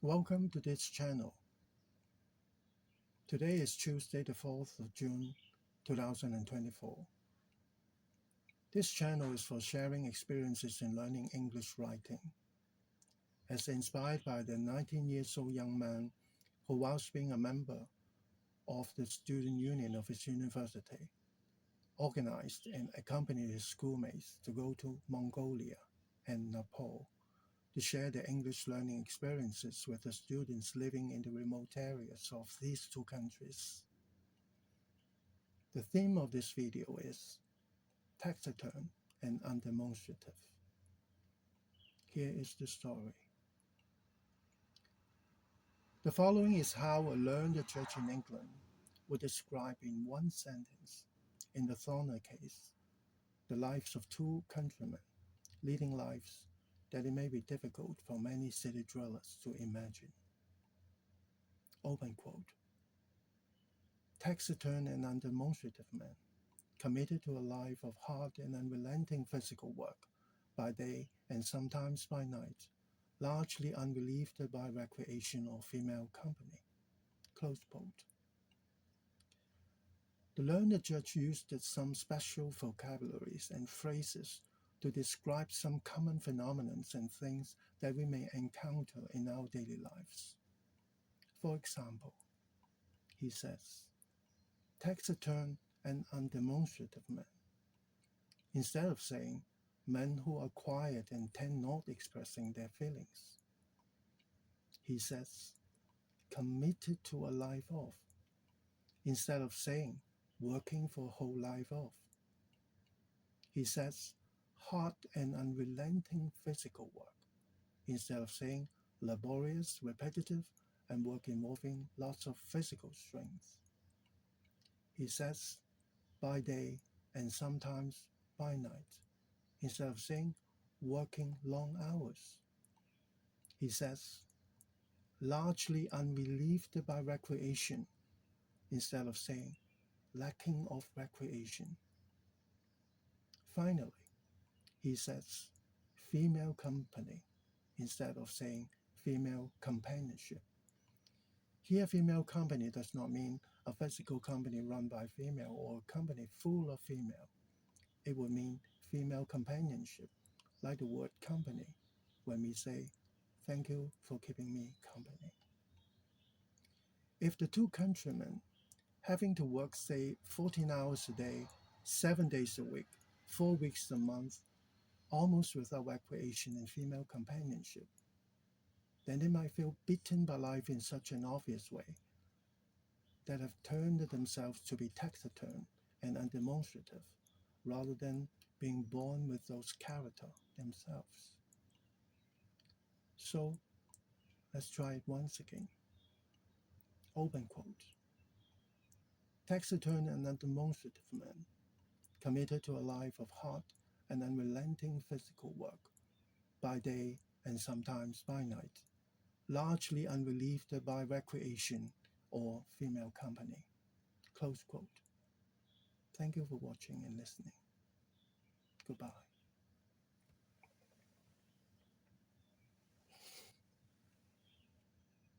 Welcome to this channel. Today is Tuesday, the 4th of June, 2024. This channel is for sharing experiences in learning English writing, as inspired by the 19-year-old young man who, whilst being a member of the student union of his university, organized and accompanied his schoolmates to go to Mongolia and Nepal to share their English learning experiences with the students living in the remote areas of these two countries. The theme of this video is Taciturn and Undemonstrative. Here is the story. The following is how a learned judge in England would describe in one sentence, in the Thorner Case, the lives of two countrymen, leading lives that it may be difficult for many city dwellers to imagine. Open quote. Taciturn and undemonstrative men, committed to a life of hard and unrelenting physical work by day and sometimes by night, largely unrelieved by recreation or female company. Close quote. The learned judge used some special vocabularies and phrases to describe some common phenomena and things that we may encounter in our daily lives. For example, he says, taciturn and undemonstrative men. Instead of saying, men who are quiet and tend not expressing their feelings, he says, committed to a life of, instead of saying, working for a whole life of. He says, hard and unrelenting physical work, instead of saying, laborious, repetitive, and work involving lots of physical strength. He says, by day and sometimes by night, instead of saying, working long hours. He says, largely unrelieved by recreation, instead of saying, lacking of recreation. Finally, he says, female company, instead of saying female companionship. Here, female company does not mean a physical company run by female or a company full of female. It would mean female companionship, like the word company, when we say, thank you for keeping me company. If the two countrymen having to work, say, 14 hours a day, 7 days a week, 4 weeks a month, almost without recreation and female companionship, then they might feel beaten by life in such an obvious way that have turned themselves to be taciturn and undemonstrative, rather than being born with those characters themselves. So, let's try it once again. Open quote. Taciturn and undemonstrative men, committed to a life of hard and unrelenting physical work, by day and sometimes by night, largely unrelieved by recreation or female company. Close quote. Thank you for watching and listening. Goodbye.